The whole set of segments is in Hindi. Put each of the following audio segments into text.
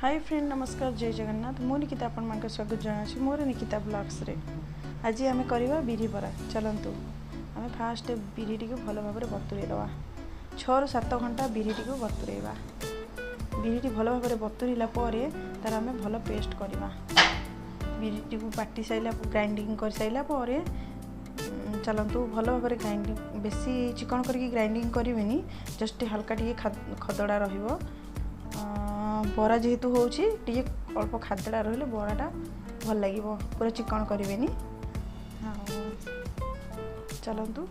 हाय फ्रेंड नमस्कार जय जगन्नाथ मु निकिता आपण मान स्वागत जनासी मोर निकिता ब्लॉग्स रे। आज आम करवा बिरी बरा चलतु आम फास्ट बिरी टी भल भाव बतुरे दवा 6 ରୁ 7 घंटा बिरी टी बतुरेवा। बिरी टी भल भाव बतुरला तार आम भल पेस्ट करवा। बिरी टी बाटी साइला ग्राइंडिंग कर साइला चलतु भल भाव ग्राइंडिंग बेसी चिकन करके ग्राइंडिंग करेनि जस्ट हल्का टी खदड़ा रहिबो। बरा जेहेतु होची टी अल्प खादड़ा रहिले बराटा भल लगे पूरा चिकन करेनि। चलतु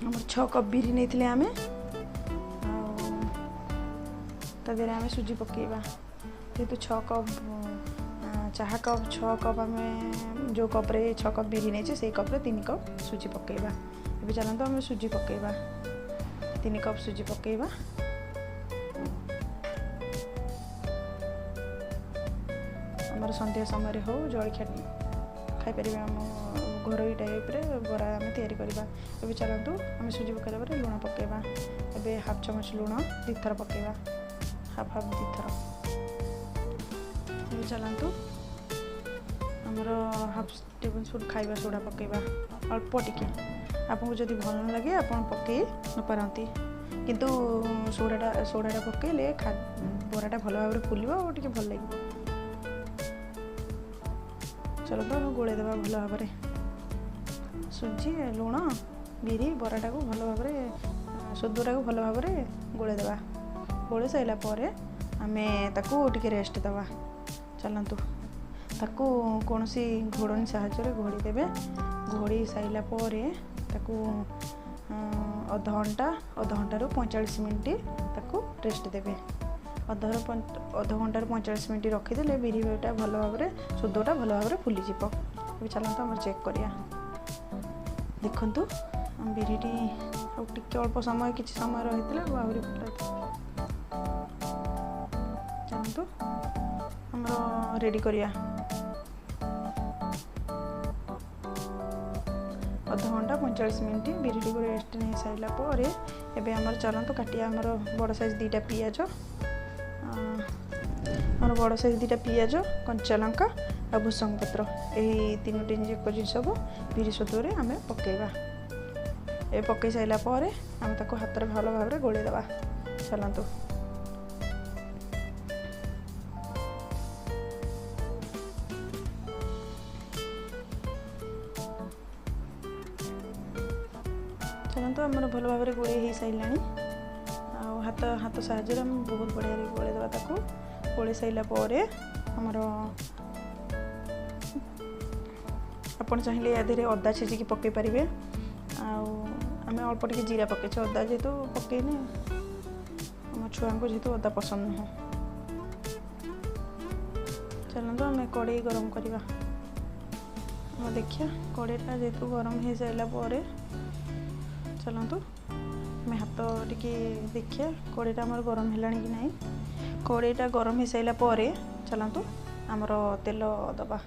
हमर 6 कप बिरी नहीं आमे तदेरे आमे सुजी पकेबा। जेहेतु 6 कप चाहा कप 6 कप आमे जो कप रे 6 कप बिरी नहीं से कप रे 3 कप सुजी पकेबा। ए चलतु आमे सुजी पकेबा 3 कप सुजी पकेबा। आमर संध्या समय हो जलखिया खाई पारे आम घर टाइप रे बरा आम तैयारी करवा। ए चलतु आम सुजी पकड़ा पर लुण पकेबा। ए हाफ चमच लुण 2 थर पकेबा हाफ 2 थर। ए चलतु आमर हाफ टेबल स्पून खाइबा सोडा पकेबा अल्प टिके। आपको जदि भल न लगे आप पकई न पारती किंतु सोडाटा पकईले बराटा भल भाव फुल और टे भल लगे। चलो तो गोले देवा भल भाव सुजी लुण बिरी बराटा को भल भाव सुदूरा को भल भाव गोले देवा। गोले साइला आमे ताकू टिके रेस्ट दवा। चलतु ताकू कौन सी घोड़नी साहाय्य घोड़ी देवे। घोड़ी साइला ताकू अध घंटा रु 45 मिनिट ताकू रेस्ट देवे। अध घंटा रु 45 मिनिट रखीदे बिरीटा भल भाव सुदोटा भल भाव फुलीज। चलते आम चेक करिया। देखंतु आम बिरीटी टिके अल्प समय किसी समय रही आहरी चलतु आम रेडी करिया। अध घंटा 45 मिनिट बिरी को रेस्ट नहीं सारा एबे आमर चलतु काटिया आमर बड़ साइज 2टा पियाज आमर बड़ साइज 2टा पियाज कंचा लंका और भूसंग पत्र यही 3टी जिन सब बिरी सदुरे आम पकेबा। ए पकई साइला आम ताको हाथ में भल भाव गोले देवा। चलतु चलतु आमर भल भाव गोले हो सारा हाथ हाथ साहाଯ୍य बहुत बढ़िया गोले देवा। ताको गोले साइला आमर आपन चाहिए या अदा छेचिकी पकई पारे। आम अल्प टे जीरा पकई अदा जेहेतु पकईने आम छुआ को जेहेतु अदा पसंद नुह। चलतु आम कड़े गरम करवा। देखिया कड़ेटा जेहेतु गरम हो सारा चलतु आम हाथ टिके देखिया कड़ेटा आमर गरम है कि नहीं। कड़ेटा गरम हो सारा चलतु आमर तेल दबा।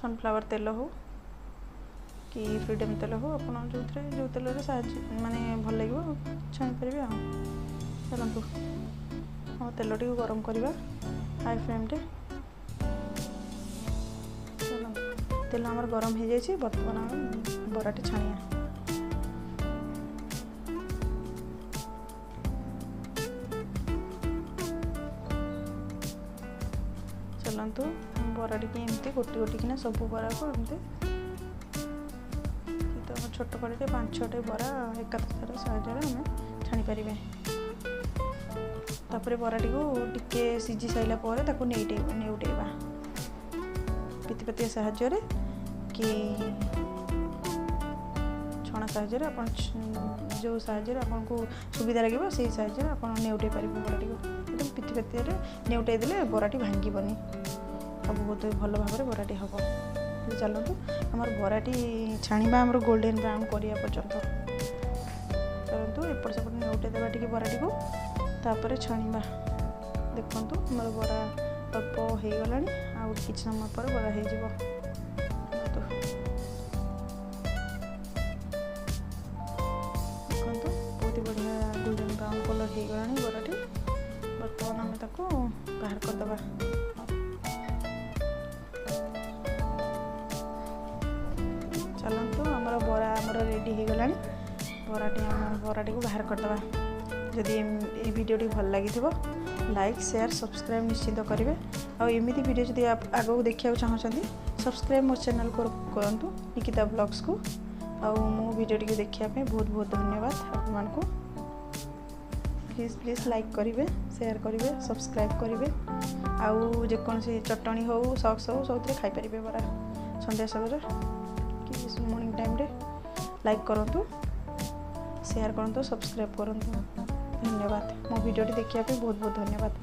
सनफ्लावर तेल हो कि फ्रीडम तेल हो आप जो तेल माने भल लगे छाणी पारे। चलतु हम तेल टी गरम करवा हाई फ्लेम रे। चलतु तेल आमर गरम हो जाए बर्तमान बराटी छाणिया। चलतु बरा टी एमती गोटी गोटी किना सब बरा को एमती तो छोट कड़े 5-6 बरा एकाथर साहाଯ୍य आम छाणी पारे। तापर बराटी को टिके सीझी साइला नेउटेबा पितिपतिया साहाଯ୍य कि छणा साहाଯ୍य आप जो साहाଯ୍य आपको सुविधा लगे से साहाଯ୍य आप नेउटे पारे बराटी को। एकदम पितिपतिया नेउटे देले बराटी भांगीबनी सब बहुत भल भाव बराटी हम। चलतु आमर बराटी छाणीबा आमर गोल्डन ब्राउन करिया पर्यंत। चलतु एपट सेपट नेउटे देवा टिके बराटी को तापर छाणीबा। देखंतु आमर बरा अल्प हो गलानी आ किछि समय पर बरा हो जिवो। देखंतु ହେଇଗଲାଣି ବରାଟି। ବର୍ତ୍ତମାନ ଆମେ ତାକୁ ବାହାର କରିଦେବା। ଚାଲନ୍ତୁ ଆମର ବରା ରେଡ଼ି ହେଇଗଲାଣି। ବରାଟିକୁ ବାହାର କରିଦେବା। ଯଦି এই ଭିଡ଼ିଓଟି ଭଲ ଲାଗିଥିବ ଲାଇକ୍ ସେୟାର ସବସ୍କ୍ରାଇବ୍ ନିଶ୍ଚିତ କରିବେ। ଆଉ ଏମିତି ଭିଡ଼ିଓ ଯଦି ଆଗକୁ ଦେଖିବାକୁ ଚାହୁଁଛନ୍ତି ସବସ୍କ୍ରାଇବ୍ ମୋ ଚ୍ୟାନେଲ୍ କରନ୍ତୁ ନିକିତା ବ୍ଲଗ୍ସକୁ। ଆଉ ମୋ ଭିଡ଼ିଓଟିକୁ ଦେଖିବା ପାଇଁ ବହୁତ ବହୁତ ଧନ୍ୟବାଦ ଆପଣମାନଙ୍କୁ। ପ୍ଲିଜ୍ ଲାଇକ୍ କରିବେ, ସେୟାର କରିବେ, ସବସ୍କ୍ରାଇବ୍ କରିବେ। ଆଉ ଯେକୌଣସି ଚଟଣି ହେଉ ସକ୍ସ ହେଉ ସବୁଥିରେ ଖାଇପାରିବେ ବରା। ସନ୍ଧ୍ୟା ସମୟରେ କି ମର୍ଣ୍ଣିଂ ଟାଇମ୍ରେ ଲାଇକ୍ କରନ୍ତୁ, ସେୟାର କରନ୍ତୁ, ସବସ୍କ୍ରାଇବ୍ କରନ୍ତୁ। ଧନ୍ୟବାଦ। ମୋ ଭିଡ଼ିଓଟି ଦେଖିବା ପାଇଁ ବହୁତ ବହୁତ ଧନ୍ୟବାଦ।